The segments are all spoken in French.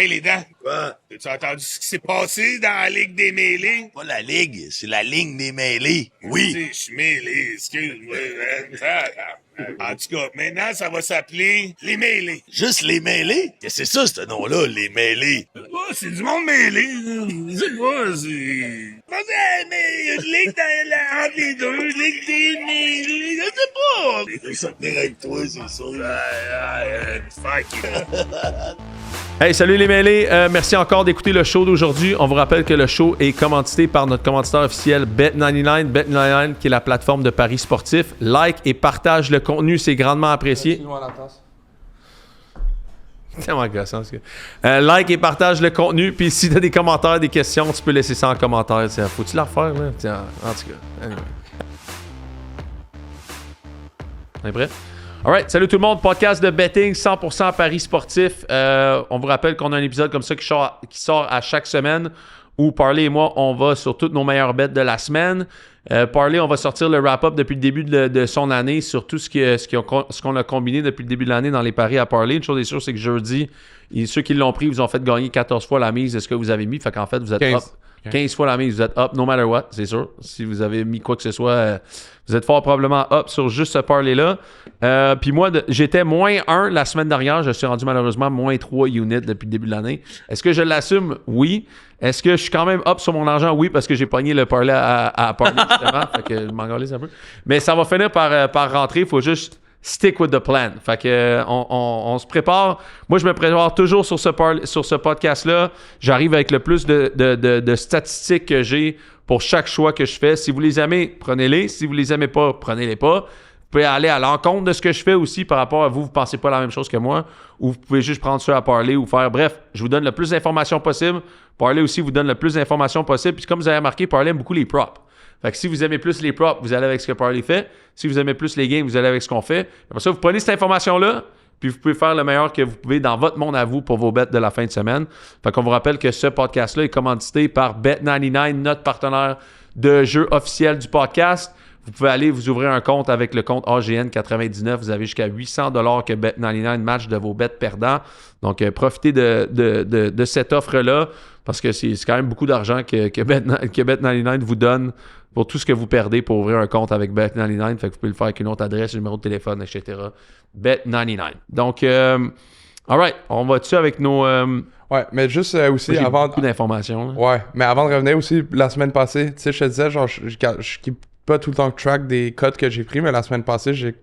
Hey, les dents. Quoi? As-tu entendu ce qui s'est passé dans la Ligue des mêlés? Pas la ligue, c'est la ligne des mêlés. Oui. Je suis mêlé, excuse-moi. En tout cas, maintenant, ça va s'appeler les mêlés. Juste les mêlés? Qu'est-ce que c'est ça, ce nom-là, les mêlés? Oh, c'est du monde mêlé. C'est quoi, c'est... Mais il y a une ligue entre les deux, ligue des mêlés, je sais pas. Je vais tenir avec toi, c'est ça. Fuck you. Hey, salut les mêlés. Merci encore d'écouter le show d'aujourd'hui. On vous rappelle que le show est commandité par notre commanditaire officiel Bet99. Bet99 qui est la plateforme de paris sportifs. Like et partage le contenu, c'est grandement apprécié. C'est tellement gossant, ce gars. Like et partage le contenu. Puis si tu as des commentaires, des questions, tu peux laisser ça en commentaire. Tiens, faut-tu la refaire, là? Tiens, en tout cas. Anyway. On est prêt? Alright, salut tout le monde, podcast de betting 100% paris sportif. On vous rappelle qu'on a un épisode comme ça qui sort à chaque semaine où Parley et moi, on va sur toutes nos meilleures bets de la semaine. Parley, on va sortir le wrap-up depuis le début de son année sur tout ce qu'on a combiné depuis le début de l'année dans les paris à Parley. Une chose est sûre, c'est que jeudi, ceux qui l'ont pris, vous ont fait gagner 14 fois la mise de ce que vous avez mis. Fait qu'en fait, vous êtes 15. up. 15 fois la mise, vous êtes up no matter what, c'est sûr. Si vous avez mis quoi que ce soit, vous êtes fort probablement up sur juste ce parlay-là. Puis moi, j'étais moins 1 la semaine dernière. Je suis rendu malheureusement moins 3 units depuis le début de l'année. Est-ce que je l'assume? Oui. Est-ce que je suis quand même up sur mon argent? Oui, parce que j'ai pogné le parlay à parlay justement. Fait que je m'en galise un peu. Mais ça va finir par rentrer. Il faut juste stick with the plan. Fait que on se prépare. Moi, je me prépare toujours sur ce podcast-là. J'arrive avec le plus de statistiques que j'ai pour chaque choix que je fais. Si vous les aimez, prenez-les. Si vous les aimez pas, prenez-les pas. Vous pouvez aller à l'encontre de ce que je fais aussi par rapport à vous. Vous ne pensez pas la même chose que moi. Ou vous pouvez juste prendre ça à parler ou faire. Bref, je vous donne le plus d'informations possible. Parler aussi vous donne le plus d'informations possible. Puis comme vous avez remarqué, Parler aime beaucoup les props. Fait que si vous aimez plus les props, vous allez avec ce que Parley fait. Si vous aimez plus les games, vous allez avec ce qu'on fait. Après ça, vous prenez cette information-là, puis vous pouvez faire le meilleur que vous pouvez dans votre monde à vous pour vos bets de la fin de semaine. Fait qu'on vous rappelle que ce podcast-là est commandité par Bet99, notre partenaire de jeu officiel du podcast. Vous pouvez aller vous ouvrir un compte avec le compte AGN99. Vous avez jusqu'à 800$ que Bet99 match de vos bets perdants. Donc, profitez de cette offre-là parce que c'est quand même beaucoup d'argent que Bet99 vous donne pour tout ce que vous perdez pour ouvrir un compte avec Bet99. Fait que vous pouvez le faire avec une autre adresse, un numéro de téléphone, etc. Bet99. Donc, alright, on va dessus avec nos... Ouais, mais juste aussi j'ai avant... beaucoup d'informations. Là. Ouais, mais avant de revenir aussi, la semaine passée, tu sais, je te disais, genre, je keep pas tout le temps track des codes que j'ai pris, mais la semaine passée, tu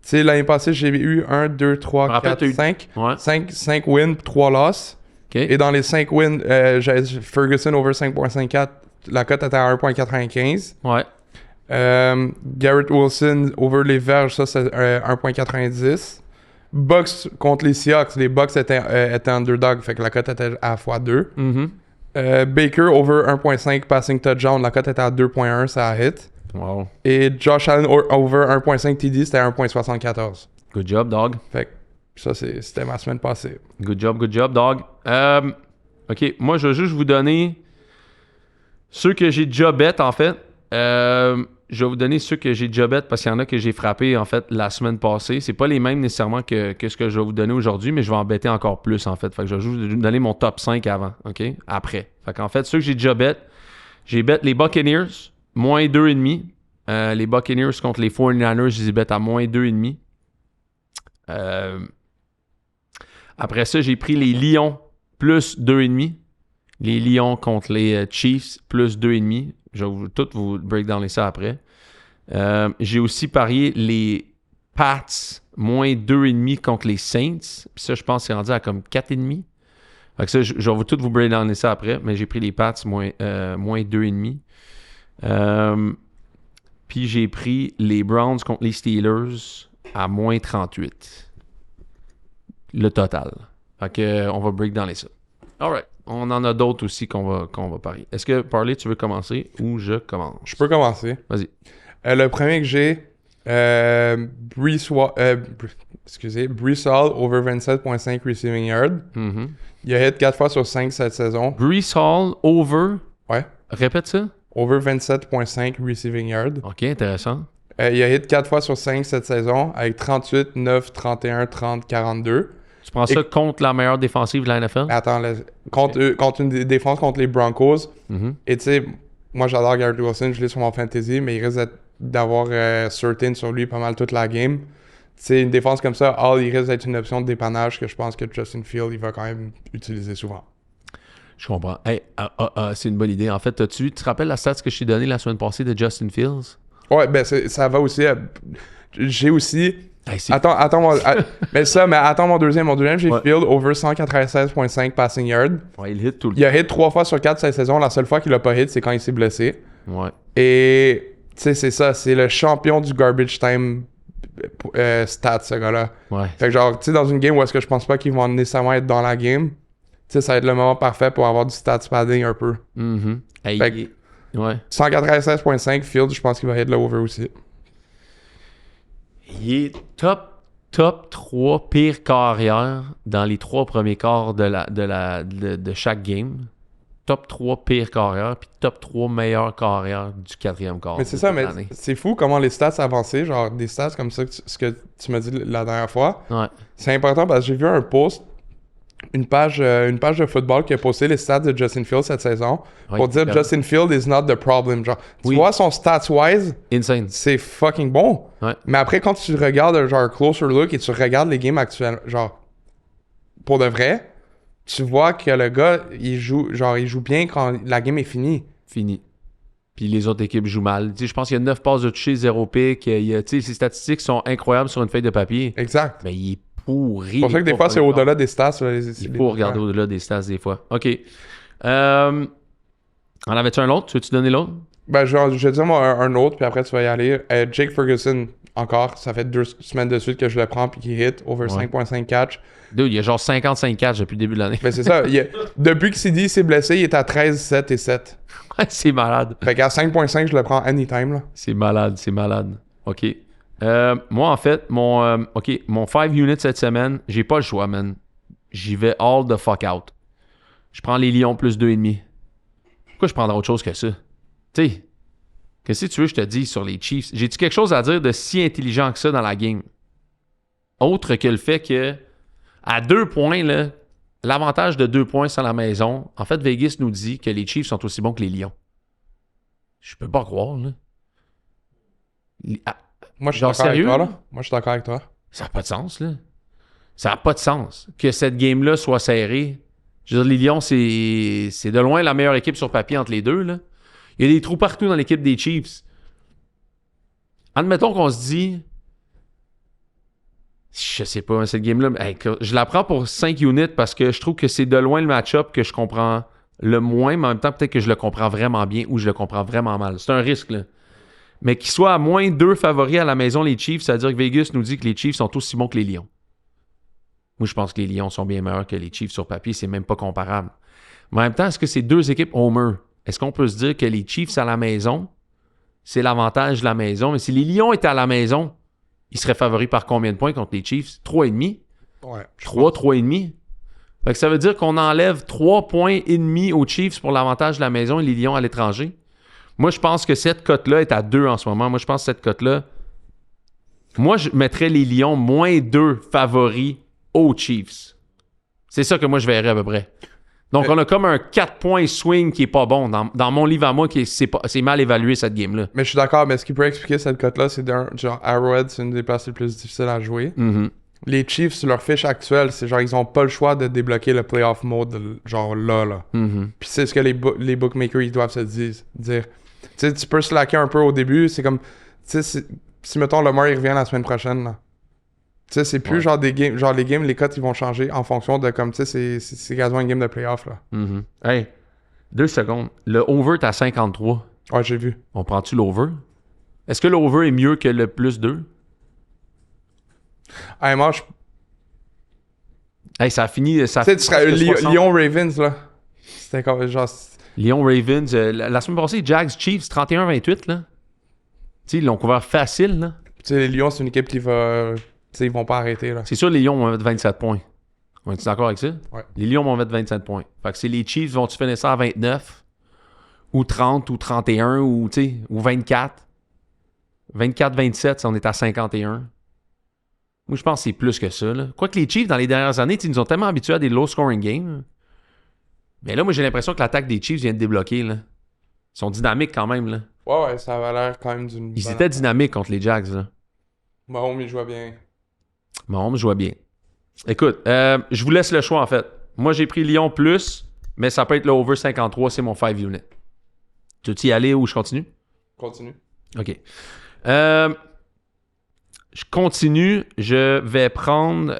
sais, l'année passée, j'ai eu 1, 2, 3, 4, 5. Ouais. 5 wins, 3 losses. Okay. Et dans les 5 wins, j'avais Ferguson over 5.54. La cote était à 1.95. Ouais. Garrett Wilson over les verges, ça c'est 1.90. Bucks contre les Seahawks, les Bucks étaient underdog, fait que la cote était à x2. Mm-hmm. Baker over 1.5 passing touchdown, la cote était à 2.1, ça a hit. Wow. Et Josh Allen over 1.5 TD, c'était à 1.74. Good job, dog. Fait que ça, c'était ma semaine passée. Good job, dog. OK, moi, je vais juste vous donner ceux que j'ai déjà bet, en fait. Je vais vous donner ceux que j'ai déjà bet parce qu'il y en a que j'ai frappé, en fait, la semaine passée. C'est pas les mêmes nécessairement que ce que je vais vous donner aujourd'hui, mais je vais en better encore plus, en fait. Fait que je vais juste vous donner mon top 5 avant, OK? Après. Fait qu'en fait, ceux que j'ai déjà bet, j'ai bet les Buccaneers, moins 2,5. Les Buccaneers contre les 49ers, je les ai bet à moins 2,5. Après ça, j'ai pris les Lions plus 2,5. Les Lions contre les Chiefs plus 2,5. Je vais tout vous breakdowner ça après. J'ai aussi parié les Pats moins 2,5 contre les Saints. Puis ça, je pense que c'est rendu à comme 4,5. Fait que ça, je vais tout vous breakdowner ça après. Mais j'ai pris les Pats moins 2,5. Puis j'ai pris les Browns contre les Steelers à moins 38. Le total. Fait que on va breakdowner ça. Alright. On en a d'autres aussi qu'on va parier. Est-ce que, Parley, tu veux commencer ou je commence? Je peux commencer. Vas-y. Le premier que j'ai, Breece Hall over 27.5 receiving yard. Mm-hmm. Il a hit 4 fois sur 5 cette saison. Breece Hall over... Ouais. Répète ça. Over 27.5 receiving yard. OK, intéressant. Il a hit 4 fois sur 5 cette saison avec 38, 9, 31, 30, 42. Tu prends ça contre la meilleure défensive de la NFL? Mais attends, contre une défense contre les Broncos, Mhm. et tu sais, moi j'adore Garrett Wilson, je l'ai sur mon fantasy, mais il risque d'avoir certain sur lui pas mal toute la game. C'est une défense comme ça, il risque d'être une option de dépannage que je pense que Justin Fields, il va quand même utiliser souvent. Je comprends. Hey, c'est une bonne idée. En fait, tu te rappelles la stat que je t'ai donnée la semaine passée de Justin Fields? Ouais, ben ça va aussi. J'ai aussi. Hey, c'est- Attends, mais attends mon deuxième. Mon deuxième, j'ai Ouais. Field over 196.5 passing yard. Ouais, il hit tout le Il a hit 3 fois sur 4 cette saison. La seule fois qu'il a pas hit, c'est quand il s'est blessé. temps. Ouais. Et tu sais, c'est ça. C'est le champion du garbage time stats, ce gars-là. Ouais. Fait que genre, tu sais, dans une game où est-ce que je pense pas qu'ils vont nécessairement être dans la game, tu sais, ça va être le moment parfait pour avoir du stats padding un peu. Mhm. Hey, Fait que- ouais. 196.5 Field, je pense qu'il va hit le over aussi. Il est top 3 pire carrière dans les 3 premiers quarts de chaque game. Top 3 pire carrière, puis top 3 meilleure carrière du 4e quart. Mais c'est de ça, toute mais l'année. c'est fou comment les stats avancées, genre des stats comme ça, ce que tu m'as dit la dernière fois, Ouais. c'est important parce que j'ai vu un post, une page de football qui a posté les stats de Justin Fields cette saison Ouais, pour dire c'est Justin Fields is not the problem. Genre, tu Oui. vois son stats-wise, Insane. c'est fucking bon. Ouais. Mais après, quand tu regardes genre un closer look et tu regardes les games actuelles, genre, pour de vrai, tu vois que le gars, il joue bien quand la game est finie. Fini. Puis les autres équipes jouent mal. Tu sais, je pense qu'il y a 9 passes de toucher, 0 pick. Tu sais, ses statistiques sont incroyables sur une feuille de papier. Exact. Mais il est pourri. C'est pour ça que des fois, c'est au-delà des stats. Là, Il faut regarder au-delà des stats des fois. OK. En avais-tu un autre? Tu veux-tu donner l'autre? Ben, je vais dire moi un autre, puis après tu vas y aller. Jake Ferguson, encore, ça fait 2 semaines de suite que je le prends, puis qu'il hit over 5.5 catch. Dude, il y a genre 55 catch depuis le début de l'année. Ben, c'est ça. Depuis que CD s'est blessé, il est à 13, 7 et 7. Ouais, c'est malade. Fait qu'à 5.5, je le prends anytime. Là. C'est malade, c'est malade. OK. Moi, en fait, mon 5 units cette semaine, j'ai pas le choix, man. J'y vais all the fuck out. Je prends les Lions plus 2,5. Pourquoi je prendrais autre chose que ça? Tu sais, qu'est-ce que tu veux que je te dise sur les Chiefs? J'ai-tu quelque chose à dire de si intelligent que ça dans la game? Autre que le fait que, à 2 points, là, l'avantage de 2 points sur la maison, en fait, Vegas nous dit que les Chiefs sont aussi bons que les Lions. Je peux pas croire, là. Moi, je suis Genre, d'accord avec sérieux, toi. là? Là. Moi, je suis d'accord avec toi. Ça n'a pas de sens, là. Ça n'a pas de sens. Que cette game-là soit serrée. Je veux dire, les Lions, c'est de loin la meilleure équipe sur papier entre les deux, là. Il y a des trous partout dans l'équipe des Chiefs. Admettons qu'on se dit... Je sais pas, cette game-là... hey, je la prends pour 5 units parce que je trouve que c'est de loin le match-up que je comprends le moins, mais en même temps, peut-être que je le comprends vraiment bien ou je le comprends vraiment mal. C'est un risque, là. Mais qu'il soit à moins 2 favoris à la maison, les Chiefs, c'est-à-dire que Vegas nous dit que les Chiefs sont aussi bons que les Lions. Moi, je pense que les Lions sont bien meilleurs que les Chiefs sur papier. C'est même pas comparable. Mais en même temps, est-ce que c'est 2 équipes homer? Est-ce qu'on peut se dire que les Chiefs à la maison, c'est l'avantage de la maison? Mais si les Lions étaient à la maison, ils seraient favoris par combien de points contre les Chiefs? 3,5? Ouais. 3,5? Fait que ça veut dire qu'on enlève 3,5 points aux Chiefs pour l'avantage de la maison et les Lions à l'étranger. Moi, je pense que cette cote-là est à 2 en ce moment. Moi, je pense que cette cote-là... Moi, je mettrais les Lions moins 2 favoris aux Chiefs. C'est ça que moi, je verrais à peu près. Donc, on a comme un 4 points swing qui est pas bon. Dans mon livre à moi, c'est mal évalué, cette game-là. Mais je suis d'accord, mais ce qui peut expliquer cette cote-là, c'est genre Arrowhead, c'est une des places les plus difficiles à jouer. Mm-hmm. Les Chiefs, sur leur fiche actuelle, c'est genre, ils ont pas le choix de débloquer le playoff mode, genre là. Mm-hmm. Puis c'est ce que les bookmakers, ils doivent se dire. Tu sais, tu peux slacker un peu au début, c'est comme, tu sais, si mettons Lamar, il revient la semaine prochaine, là. Tu sais, c'est plus genre des games, genre les games, les cotes, ils vont changer en fonction de comme, tu sais, c'est quasiment une game de playoff, là. Mm-hmm. Hey, 2 secondes. Le over est à 53. Ouais, j'ai vu. On prend-tu l'over? Est-ce que l'over est mieux que le plus 2? Hey, moi, Hey, ça a fini... tu sais, tu serais Lyon-Ravens, là. C'était comme, genre... Lyon-Ravens. La semaine passée, Jags-Chiefs, 31-28, là. Tu sais, ils l'ont couvert facile, là. Tu sais, les Lions, c'est une équipe qui va... Tu sais, ils vont pas arrêter, là. C'est sûr, les Lions vont mettre 27 points. On est d'accord avec ça? Ouais. Les Lions vont mettre 27 points. Fait que c'est les Chiefs, vont-tu finir ça à 29? Ou 30, ou 31, ou, tu sais, ou 24? 24-27, on est à 51. Moi, je pense que c'est plus que ça. Là. Quoique les Chiefs, dans les dernières années, ils nous ont tellement habitués à des low-scoring games. Mais là, moi, j'ai l'impression que l'attaque des Chiefs vient de débloquer. Là. Ils sont dynamiques quand même. Là. Ouais, ça avait l'air quand même d'une. Ils bonne étaient attaque. dynamiques contre les Jags. Là. Mahomes, il jouait bien. Mahomes jouait bien. Écoute, je vous laisse le choix, en fait. Moi, j'ai pris Lyon plus, mais ça peut être le over 53, c'est mon 5 unit. Tu veux-tu y aller ou je continue? Continue. OK. Je continue. Je vais prendre...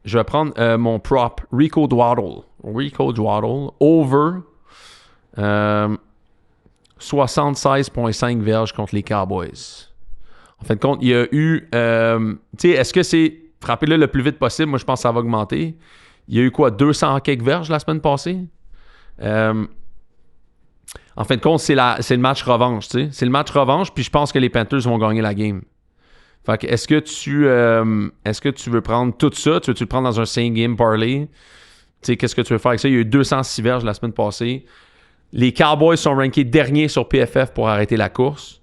Je vais prendre mon prop, Rico Dwaddle. Rico Dwaddle, over 76,5 verges contre les Cowboys. En fin de compte, il y a eu... tu sais, est-ce que c'est... Frappez-le le plus vite possible. Moi, je pense que ça va augmenter. Il y a eu quoi? 200 quelques verges la semaine passée? En fin de compte, c'est le match revanche, tu sais. C'est le match revanche, puis je pense que les Panthers vont gagner la game. Fait que est-ce que tu veux prendre tout ça? Tu veux-tu le prendre dans un same game parlay? Tu sais, qu'est-ce que tu veux faire avec ça? Il y a eu 206 verges la semaine passée. Les Cowboys sont rankés derniers sur PFF pour arrêter la course.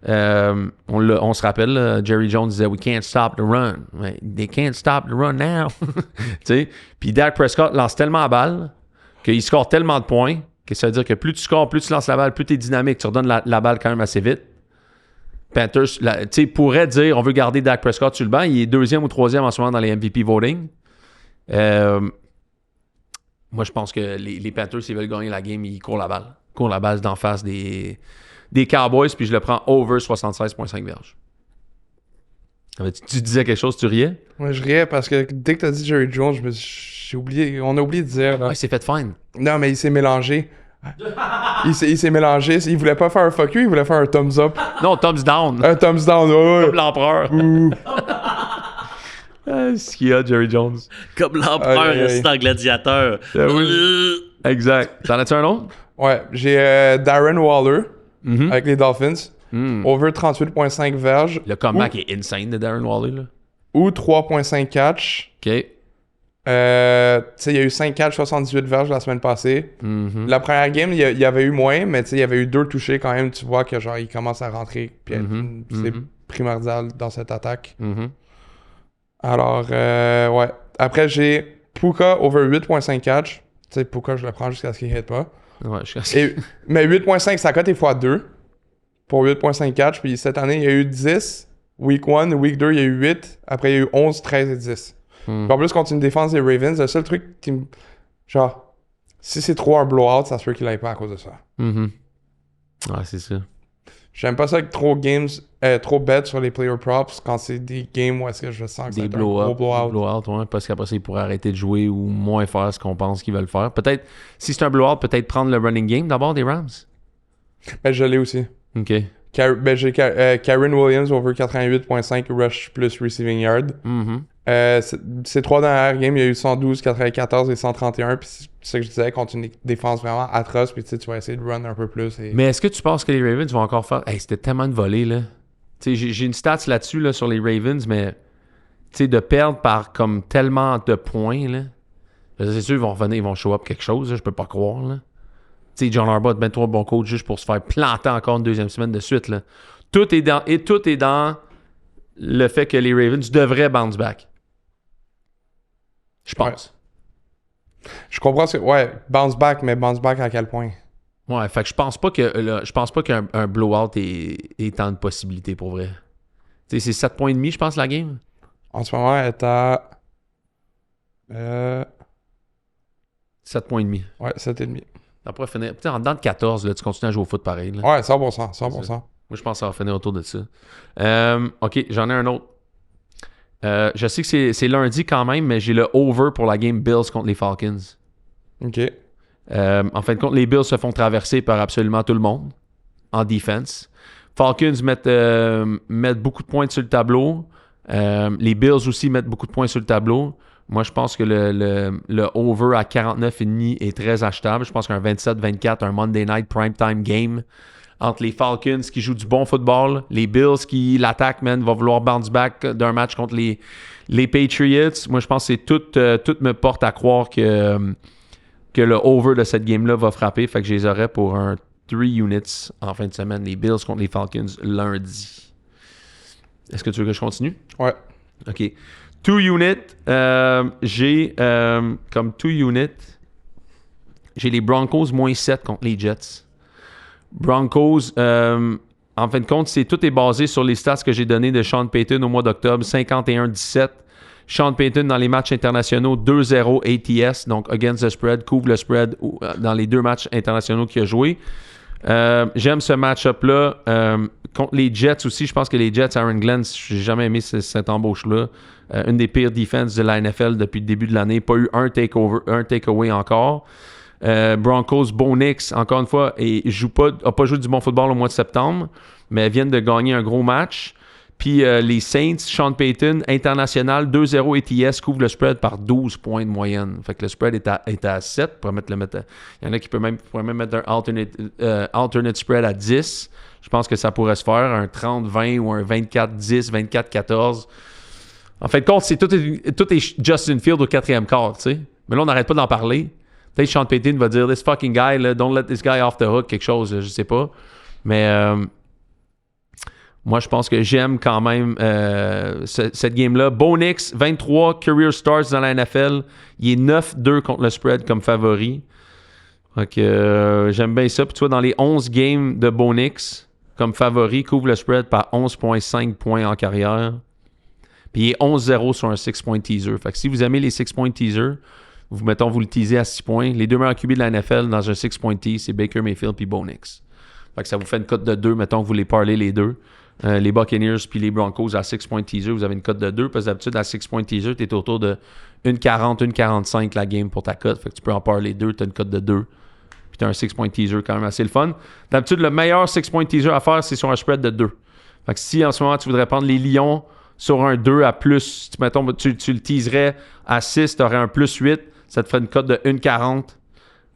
On se rappelle, là, Jerry Jones disait « We can't stop the run. » They can't stop the run now. Puis Dak Prescott lance tellement la balle qu'il score tellement de points que ça veut dire que plus tu scores, plus tu lances la balle, plus tu es dynamique, tu redonnes la balle quand même assez vite. Panthers pourrait dire on veut garder Dak Prescott sur le banc. Il est 2e ou 3e en ce moment dans les MVP voting. Moi, je pense que les Panthers, s'ils veulent gagner la game, ils courent la balle. Ils courent la balle d'en face des Cowboys, puis je le prends over 76,5 verges. Tu disais quelque chose, tu riais? Moi, je riais parce que dès que t'as dit Jerry Jones, j'ai oublié. On a oublié de dire. Là. Ouais, il s'est fait fine. Non, mais il s'est mélangé. il s'est mélangé. Il voulait pas faire un fuck you, il voulait faire un thumbs up. Non, thumbs down. Un thumbs down, ouais. Comme l'empereur. Ce qu'il y a, Jerry Jones. Comme l'empereur Aïe, aïe, aïe. c'est un gladiateur. Oui. Exact. T'en as-tu un autre? Ouais, j'ai Darren Waller avec les Dolphins. Over 38,5 verges. Le comeback est insane de Darren Waller, là. Ou 3,5 catch. OK. Tu sais, il y a eu 5 catch, 78 verges la semaine passée. La première game, il y avait eu moins, mais tu sais, il y avait eu 2 touchés quand même. Tu vois que genre, il commence à rentrer. Puis c'est primordial dans cette attaque. Alors, ouais. Après, j'ai Puka over 8,5 catch. Tu sais, Puka, je le prends jusqu'à ce qu'il hit pas. Ouais, je suis Mais 8,5, ça cote est x2 pour 8,5 catch. Puis cette année, il y a eu 10. Week 1, Week 2, il y a eu 8. Après, il y a eu 11, 13 et 10. Puis en plus, contre une défense des Ravens, le seul truc qui me... Genre, si c'est trop un blowout, ça se peut qu'il aille pas à cause de ça. Ouais, c'est ça. J'aime pas ça avec trop bet sur les player props quand c'est des games où est-ce que je sens que c'est un gros blowout. Ouais, parce qu'après ça, ils pourraient arrêter de jouer ou moins faire ce qu'on pense qu'ils veulent faire. Peut-être, si c'est un blowout, peut-être prendre le running game d'abord des Rams. Ben, je l'ai aussi. OK. J'ai Karen Williams over 88.5 rush plus receiving yard. Ces 3 dernières games, il y a eu 112, 94 et 131. Puis c'est ce que je disais, contre une défense vraiment atroce. Puis tu sais, tu vas essayer de run un peu plus. Mais est-ce que tu penses que les Ravens vont encore faire... Hey, c'était tellement de volées, là. Tu sais, j'ai une stats là-dessus, là, sur les Ravens, mais... Tu sais, de perdre par comme tellement de points, là... C'est sûr, ils vont revenir, ils vont show up quelque chose, là, je peux pas croire, là. Tu sais, John Harbaugh, ben toi, bon coach, juste pour se faire planter encore une deuxième semaine de suite, là. Tout est dans le fait que les Ravens devraient bounce back. Je pense. Ouais. Je comprends ce que... Ouais, bounce back, mais bounce back à quel point? Ouais, fait que je pense pas qu'un blowout est en possibilité pour vrai. Tu sais, c'est 7,5 points, je pense, la game. En ce moment, elle est à... 7,5 points. Ouais, 7,5. Ça pourrait finir. Tu sais, en dedans de 14, là, tu continues à jouer au foot pareil. Là. Ouais, 100%. 100%. Moi, je pense que ça va finir autour de ça. OK, j'en ai un autre. Je sais que c'est lundi quand même, mais j'ai le over pour la game Bills contre les Falcons. OK. En fin de compte, les Bills se font traverser par absolument tout le monde en defense. Falcons mettent beaucoup de points sur le tableau. Les Bills aussi mettent beaucoup de points sur le tableau. Moi, je pense que le over à 49,5 est très achetable. Je pense qu'un 27-24, un Monday Night Primetime Game entre les Falcons qui jouent du bon football, les Bills qui l'attaquent, man, va vouloir bounce back d'un match contre les Patriots. Moi, je pense que tout me porte à croire que le over de cette game-là va frapper. Fait que je les aurais pour un 3 units en fin de semaine. Les Bills contre les Falcons lundi. Est-ce que tu veux que je continue? Ouais. OK. 2 units. J'ai comme 2 units. J'ai les Broncos moins 7 contre les Jets. Broncos, en fin de compte, tout est basé sur les stats que j'ai données de Sean Payton au mois d'octobre. 51-17. Sean Payton dans les matchs internationaux, 2-0 ATS, donc against the spread, couvre le spread dans les 2 matchs internationaux qu'il a joué. J'aime ce match-up-là. Contre les Jets aussi, je pense que les Jets, Aaron Glenn, j'ai jamais aimé cette embauche-là. Une des pires defenses de la NFL depuis le début de l'année. Pas eu un takeaway encore. Broncos, Bo Nix, encore une fois, n'a pas joué du bon football au mois de septembre, mais viennent de gagner un gros match. Puis les Saints, Sean Payton, international, 2-0 ATS, couvre le spread par 12 points de moyenne. Fait que le spread est à 7. Il y en a qui pourraient même mettre un alternate spread à 10. Je pense que ça pourrait se faire, un 30-20 ou un 24-10, 24-14. En fait, compte, tout est Justin Field au 4e quart, tu sais. Mais là, on n'arrête pas d'en parler. Peut-être Sean Payton va dire « This fucking guy, là, don't let this guy off the hook », quelque chose, je sais pas. Mais moi, je pense que j'aime quand même cette game-là. Bo Nix, 23 career starts dans la NFL. Il est 9-2 contre le spread comme favori. Donc, j'aime bien ça. Puis tu vois, dans les 11 games de Bo Nix, comme favori, couvre le spread par 11,5 points en carrière. Puis il est 11-0 sur un 6-point teaser. Fait que si vous aimez les 6-point teasers, vous le teasez à 6 points. Les deux meilleurs QB de la NFL dans un 6-point tease, c'est Baker Mayfield puis Bo Nix. Fait que ça vous fait une cote de 2, mettons que vous les parlez les deux. Les Buccaneers puis les Broncos à 6-point teaser, vous avez une cote de 2. Parce que d'habitude, à 6-point teaser, tu es autour de 1,40, 1,45 la game pour ta cote. Fait que tu peux en parler 2, tu as une cote de 2. Puis tu as un 6-point teaser quand même assez le fun. D'habitude, le meilleur 6-point teaser à faire, c'est sur un spread de 2. Fait que si en ce moment, tu voudrais prendre les Lions sur un 2 à plus, mettons, tu le teaserais à 6, tu aurais un plus 8, ça te ferait une cote de 1,40.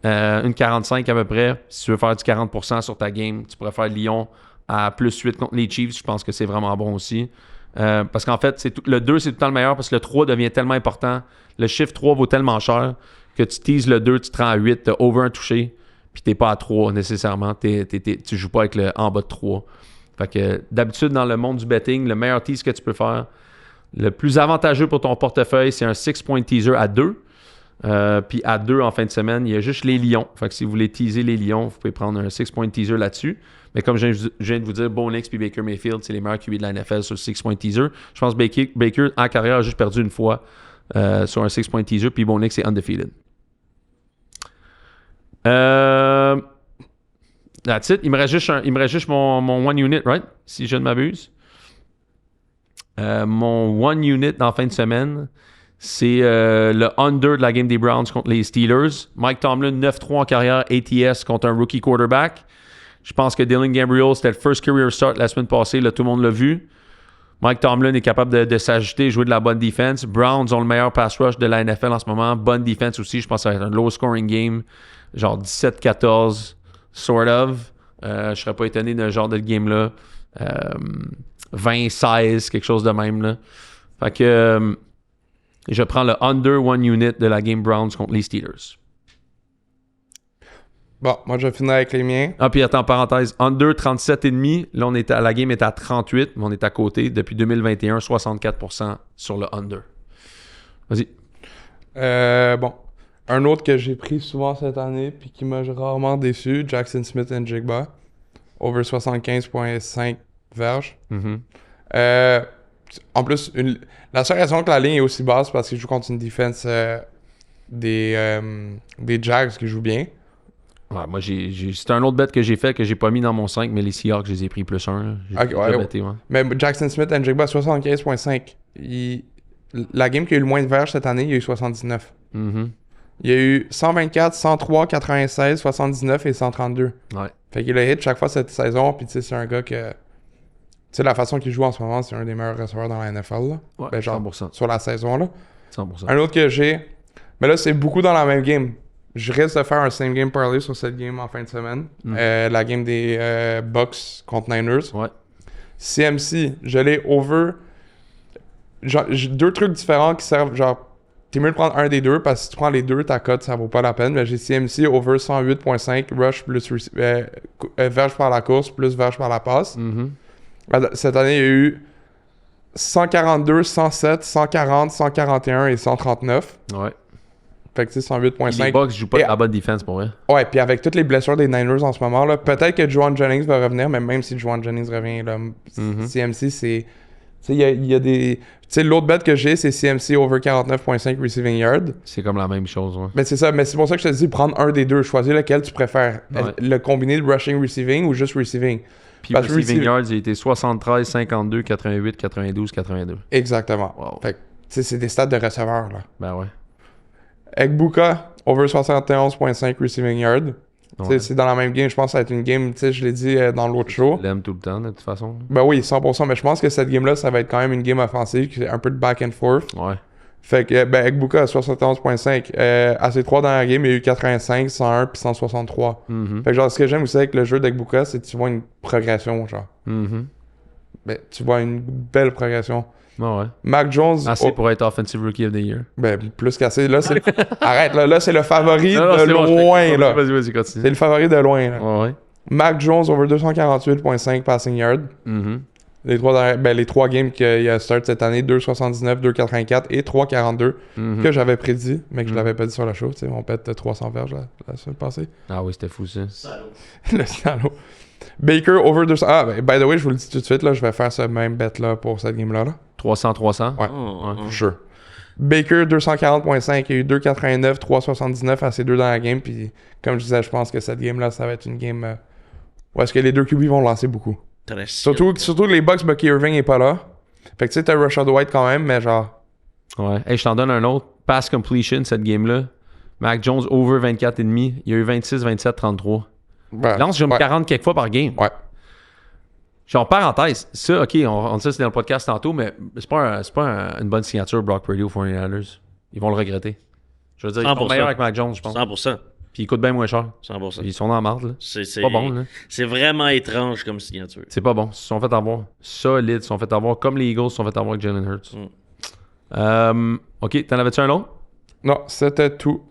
1,45 à peu près. Si tu veux faire du 40% sur ta game, tu pourrais faire Lyon à plus 8 contre les Chiefs. Je pense que c'est vraiment bon aussi. Parce qu'en fait, le 2, c'est tout le temps le meilleur parce que le 3 devient tellement important. Le chiffre 3 vaut tellement cher que tu teases le 2, tu te rends à 8, tu as over un touché, puis tu n'es pas à 3 nécessairement. Tu ne joues pas avec le en bas de 3. Fait que d'habitude, dans le monde du betting, le meilleur tease que tu peux faire, le plus avantageux pour ton portefeuille, c'est un 6-point teaser à 2. Puis à 2 en fin de semaine, il y a juste les Lions. Fait que si vous voulez teaser les Lions, vous pouvez prendre un 6-point teaser là-dessus. Mais comme je viens de vous dire, Bo Nix et Baker Mayfield, c'est les meilleurs QB de la NFL sur le 6-point teaser. Je pense que Baker en carrière, a juste perdu une fois sur un 6-point teaser, puis Bo Nix est undefeated. That's it. Il me reste juste mon one unit, right? Si je ne m'abuse. Mon one unit en fin de semaine, c'est le under de la game des Browns contre les Steelers. Mike Tomlin, 9-3 en carrière, ATS contre un rookie quarterback. Je pense que Dylan Gabriel, c'était le first career start la semaine passée. Là, tout le monde l'a vu. Mike Tomlin est capable de s'ajuster, jouer de la bonne defense. Browns ont le meilleur pass rush de la NFL en ce moment. Bonne defense aussi. Je pense que ça va être un low scoring game. Genre 17-14, sort of. Je serais pas étonné d'un genre de game-là. 20-16, quelque chose de même. Là. Fait que je prends le under one unit de la game Browns contre les Steelers. Bon, moi je vais finir avec les miens. Ah, puis attends, parenthèse, under 37,5. Là, la game est à 38, mais on est à côté. Depuis 2021, 64% sur le under. Vas-y. Bon. Un autre que j'ai pris souvent cette année, puis qui m'a rarement déçu, Jackson Smith-Njigba. Over 75,5 verges. Mm-hmm. En plus, la seule raison que la ligne est aussi basse, c'est parce qu'il joue contre une défense des Jags qui jouent bien. Ouais, moi, c'est un autre bet que j'ai fait que j'ai pas mis dans mon 5, mais les Seahawks, je les ai pris plus 1. Ouais. Mais Jackson Smith-Njigba, 75,5. La game qui a eu le moins de verges cette année, il y a eu 79. Mm-hmm. Il y a eu 124, 103, 96, 79 et 132. Ouais. Fait qu'il a hit chaque fois cette saison, puis tu sais, c'est un gars que... Tu sais, la façon qu'il joue en ce moment, c'est un des meilleurs receveurs dans la NFL, là. Ouais, ben, genre, 100%. sur la saison, là. 100%. Un autre que j'ai... Mais là, c'est beaucoup dans la même game. Je risque de faire un same game parlay sur cette game en fin de semaine. La game des Bucks contre Niners. Ouais. CMC, je l'ai over... Genre, j'ai deux trucs différents qui servent, genre... T'es mieux de prendre un des deux, parce que si tu prends les deux, ta cote, ça vaut pas la peine. Mais j'ai CMC over 108.5, rush plus verge par la course, plus verge par la passe. Mm-hmm. Cette année, il y a eu 142, 107, 140, 141 et 139. Ouais. Fait que tu sais, Puis 108.5. les Bucks jouent pas Et- de la bonne défense pour vrai. Ouais, puis avec toutes les blessures des Niners en ce moment, là, peut-être que Juwan Jennings va revenir, mais même si Juwan Jennings revient, là, CMC, c'est... Tu sais, il y a des... Tu sais, l'autre bet que j'ai, c'est CMC over 49.5 receiving yard. C'est comme la même chose, ouais. Mais c'est ça, mais c'est pour ça que je te dis, prendre un des deux, choisir lequel tu préfères. Ouais. Le combiner de rushing, receiving ou juste receiving. Puis Parce que receiving receive- yards, il a été 73, 52, 88, 92, 82. Exactement. Wow. Fait que, tu sais, c'est des stats de receveur, là. Ben ouais. Egbuka, over 71.5 receiving yard. Tu sais, Ouais. c'est dans la même game, je pense que ça va être une game, tu sais, je l'ai dit dans l'autre show. Je l'aime tout le temps, de toute façon. Ben oui, 100%, mais je pense que cette game-là, ça va être quand même une game offensive, qui est un peu de back and forth. Ouais. Fait que, ben, Egbuka à 71.5. À ses 3 dernières games, il y a eu 85, 101 puis 163. Mhm. Fait que genre, ce que j'aime aussi avec le jeu d'Egbuka, c'est que tu vois une progression, genre. Mhm. Ben, tu vois une belle progression. Ouais. Mac Jones, Assez pour être Offensive Rookie of the Year. ben, plus qu'assez. Là, c'est... Arrête, là, c'est le favori Non, non, de c'est bon, loin, là. Vas-y, C'est continue. le favori de loin, là. Ouais. Mac Jones, over 248.5 passing yard. Mhm. Les 3 games qu'il a start cette année, 2,79, 2,84 et 3,42 Mhm. que j'avais prédit, mais que je l'avais pas dit sur la show. Tu sais, on pète 300 verges la semaine passée. Ah oui, c'était fou, ça. Le salaud. Baker, over 200. Ah, ben, by the way, je vous le dis tout de suite, là, je vais faire ce même bet-là pour cette game-là. Là. 300. Ouais. Oh, Sure. Baker, 240.5, il y a eu 2,89, 3,79 à ces deux dans la game. Puis, comme je disais, je pense que cette game-là, ça va être une game où est-ce que les deux QB vont lancer beaucoup. très Surtout que les Bucks, Bucky Irving est pas là. Fait que tu sais, t'as Rashad White quand même, mais genre. Ouais. Hey, je t'en donne un autre. Pass completion, cette game-là. Mac Jones, over 24,5. Il y a eu 26, 27, 33. Ben, Il lance genre ouais. 40 quelques fois par game. Ouais. Genre, parenthèse, ça, OK, on dit ça, c'est dans le podcast tantôt, mais c'est pas une bonne signature Brock Purdy aux 49ers. Ils vont le regretter. Je veux dire, ils sont 100%. meilleurs avec Mac Jones, je pense. 100%. Puis ils coûtent bien moins cher. 100%. Ils sont dans la marde, là. C'est Pas bon, là. C'est vraiment étrange comme signature. C'est pas bon. Ils se sont fait avoir. Solides, ils se sont fait avoir. Comme les Eagles se sont fait avoir avec Jalen Hurts. OK, t'en avais-tu un autre? Non, c'était tout.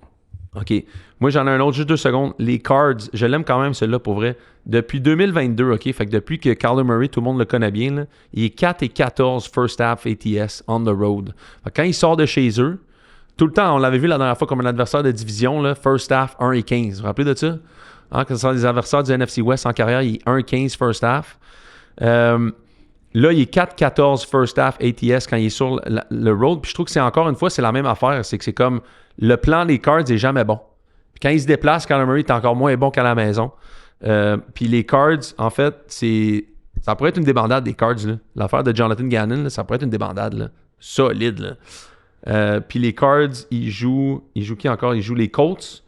OK. Moi, j'en ai un autre, juste 2 secondes. Les Cards, je l'aime quand même, celui-là, pour vrai. Depuis 2022, OK? Fait que depuis que Kyler Murray, tout le monde le connaît bien, là, il est 4 et 14 first half ATS on the road. Fait que quand il sort de chez eux, tout le temps, on l'avait vu la dernière fois comme un adversaire de division, là, first half 1 et 15. Vous vous rappelez de ça? Hein, quand ce sont des adversaires du NFC West en carrière, il est 1 et 15 first half. Là, il est 4-14 first half ATS quand il est sur le road. Puis je trouve que c'est encore une fois, c'est la même affaire. C'est que c'est comme le plan des Cards est jamais bon. Puis quand il se déplace, Kyler Murray est encore moins bon qu'à la maison. Puis les Cards, en fait, ça pourrait être une débandade des Cards. Là. L'affaire de Jonathan Gannon, là, ça pourrait être une débandade. Là. Solide. Là. Puis les Cards, ils jouent qui encore? Ils jouent les Colts.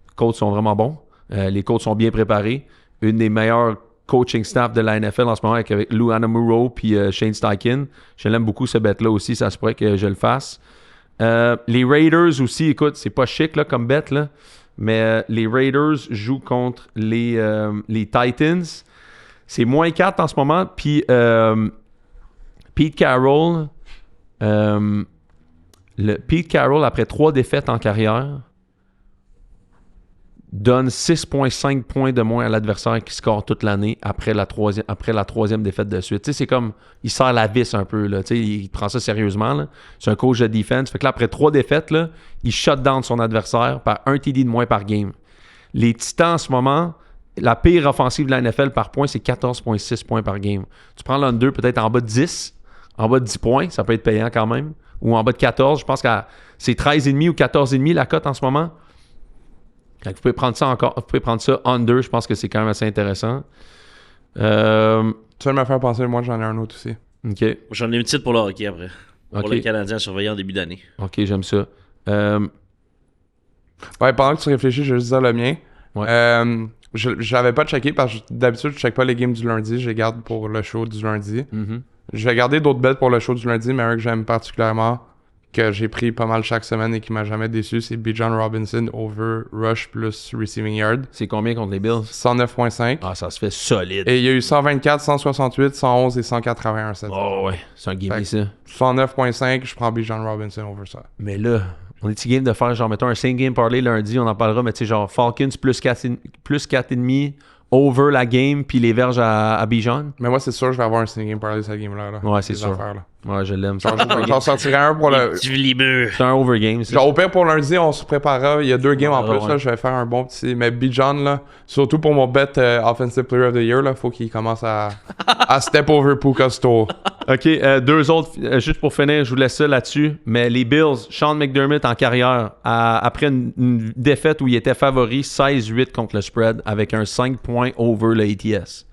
Les Colts sont vraiment bons. Les Colts sont bien préparés. Une des meilleures coaching staff de la NFL en ce moment avec Lou Anamuro puis Shane Steichen. Je l'aime beaucoup ce bet-là aussi, ça se pourrait que je le fasse. Les Raiders aussi, écoute, c'est pas chic là, comme bet, là, mais les Raiders jouent contre les Titans. C'est moins 4 en ce moment. Puis Pete Carroll, Pete Carroll, après 3 défaites en carrière, donne 6,5 points de moins à l'adversaire qui score toute l'année après la troisième défaite de suite. Tu sais, c'est comme, il serre la vis un peu, là. Tu sais, il prend ça sérieusement, là. C'est un coach de defense. Fait que là, après 3 défaites, là, il shut down son adversaire par 1 TD de moins par game. Les Titans, en ce moment, la pire offensive de la NFL par point, c'est 14,6 points par game. Tu prends l'under peut-être en bas de 10, en bas de 10 points, ça peut être payant quand même, ou en bas de 14, je pense que c'est 13,5 ou 14,5 la cote en ce moment. Vous pouvez prendre ça under, je pense que c'est quand même assez intéressant. Tu vas me faire penser, moi j'en ai un autre aussi. OK. J'en ai une petite pour le hockey après. OK. Pour les Canadiens surveillants en début d'année. OK, j'aime ça. Ouais, pendant que tu réfléchis, je vais juste dire le mien. Ouais. Je l'avais pas checké parce que d'habitude je check pas les games du lundi, je les garde pour le show du lundi. Mm-hmm. Je vais garder d'autres bets pour le show du lundi, mais un que j'aime particulièrement, que j'ai pris pas mal chaque semaine et qui m'a jamais déçu, c'est Bijan Robinson over rush plus receiving yard. C'est combien contre les Bills? 109.5. Ah, ça se fait solide. Et il y a eu 124, 168, 111 et 181 cette Oh ouais, c'est un game Fait ça. 109.5, je prends Bijan Robinson over ça. Mais là, on est-tu game de faire genre, mettons, un 5-game parlay lundi, on en parlera, mais tu sais, genre Falcons plus 4,5 over la game, puis les verges à Bijan? Mais moi, c'est sûr que je vais avoir un single game parlay cette game-là. Là. Ouais, c'est Ces sûr. affaires-là. Ouais, je l'aime. J'en sortirais un pour le. Tu limeux. C'est un overgame. Genre, au pire, pour lundi, on se préparera. Il y a 2 games en plus. ouais. Là, je vais faire un bon petit. Mais Bijan, là, surtout pour mon bet Offensive Player of the Year, là, faut qu'il commence à step over Puka Store. OK, 2 autres, juste pour finir, je vous laisse ça là-dessus. Mais les Bills, Sean McDermott en carrière, après une défaite où il était favori 16-8 contre le spread avec un 5 points over le ATS.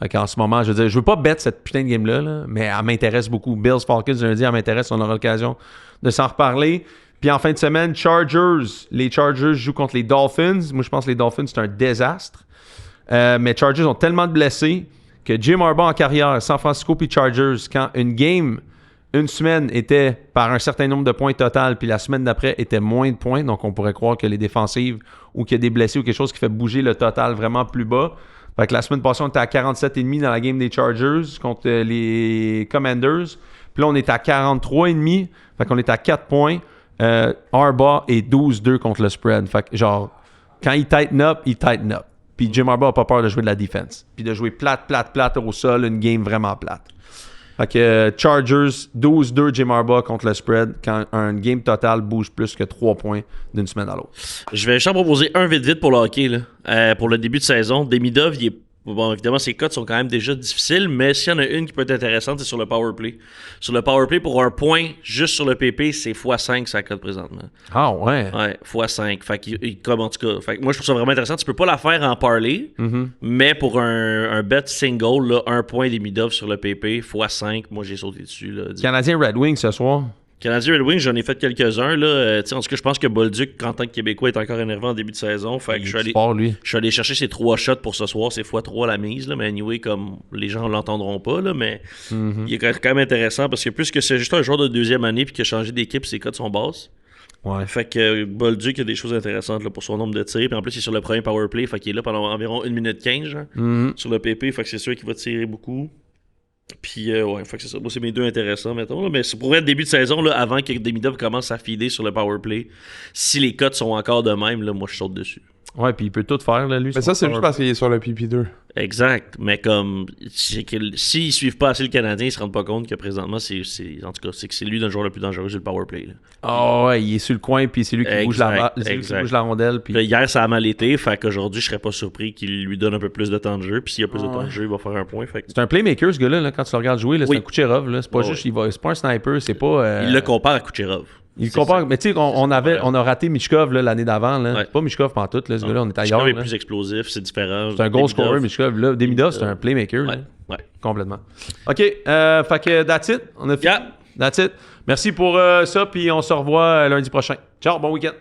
Fait qu'en ce moment, je veux dire, je veux pas bet cette putain de game-là, là, mais elle m'intéresse beaucoup. Bills Falcons lundi, elle m'intéresse. On aura l'occasion de s'en reparler. Puis en fin de semaine, Chargers. Les Chargers jouent contre les Dolphins. Moi, je pense que les Dolphins, c'est un désastre. Mais Chargers ont tellement de blessés que Jim Harbaugh en carrière, San Francisco puis Chargers, quand une semaine était par un certain nombre de points total, puis la semaine d'après était moins de points, donc on pourrait croire que les défensives ou qu'il y a des blessés ou quelque chose qui fait bouger le total vraiment plus bas. Fait que la semaine passée, on était à 47,5 dans la game des Chargers contre les Commanders. Puis là, on est à 43,5. Fait qu'on est à 4 points. Harbaugh est 12-2 contre le spread. Fait que genre, quand il tighten up, il tighten up. Puis Jim Harbaugh n'a pas peur de jouer de la défense. Puis de jouer plate au sol, une game vraiment plate. Fait que Chargers, 12-2 Jim Harbaugh contre le spread quand un game total bouge plus que 3 points d'une semaine à l'autre. Je vais juste en proposer un vite pour le hockey, là. Pour le début de saison. Demidov, bon, évidemment, ses cotes sont quand même déjà difficiles, mais s'il y en a une qui peut être intéressante, c'est sur le power play. Sur le power play, pour un point, juste sur le PP, c'est x5 sa cote présentement. Ah ouais? Ouais, x5. Fait qu'il, comme en tout cas, fait que moi, je trouve ça vraiment intéressant. Tu peux pas la faire en parlay, mais pour un bet single, là, un point Demidov sur le PP, x5, moi, j'ai sauté dessus. Là, Canadien Red Wings ce soir. Canadien Red Wings, j'en ai fait quelques-uns. Là. En tout cas, je pense que Bolduc, en tant que Québécois, est encore énervé en début de saison. Fait que je suis allé chercher ses 3 shots pour ce soir. C'est x3 la mise. Là. Mais anyway, comme les gens ne l'entendront pas. Là, mais il est quand même intéressant parce que plus que c'est juste un joueur de deuxième année puis qu'il a changé d'équipe, ses cotes sont basses. Ouais. Fait que Bolduc a des choses intéressantes là, pour son nombre de tirs. Puis en plus, il est sur le premier power play. Fait qu'il est là pendant environ 1 minute 15 genre, sur le PP. Fait que c'est sûr qu'il va tirer beaucoup. Puis, ouais, fait que c'est ça. Moi, c'est mes 2 intéressants, mettons. Là. Mais c'est pour être début de saison, là, avant que Demidov commence à feeder sur le powerplay, si les cotes sont encore de même, là, moi, je saute dessus. Ouais, puis il peut tout faire, là, lui. Mais ça, c'est juste parce qu'il est sur le PP2. Exact. Mais comme, s'ils suivent pas assez le Canadien, ils se rendent pas compte que présentement, en tout cas, c'est que c'est lui le joueur le plus dangereux sur le powerplay. Ah ouais, il est sur le coin, puis c'est lui qui bouge la rondelle. Puis... Hier, ça a mal été, fait qu'aujourd'hui, je serais pas surpris qu'il lui donne un peu plus de temps de jeu. Puis s'il y a plus de temps de jeu, il va faire un point. Fait que... C'est un playmaker, ce gars-là, là, quand tu le regardes jouer. Là, c'est un Kucherov. Là. C'est pas juste, c'est pas un sniper, c'est pas... Il le compare à Kucherov. Il compare, mais tu sais, on a raté Michkov là, l'année d'avant. Là. Ouais. Pas Michkov pantoute, là, ce gars-là, on est ailleurs. Michkov est plus explosif, c'est différent. C'est un gros scorer, Michkov. Là, Demidov, c'est un playmaker. Ouais, là. ouais. Complètement. OK, fait que that's it. On a fini. Yeah. That's it. Merci pour ça, puis on se revoit lundi prochain. Ciao, bon week-end.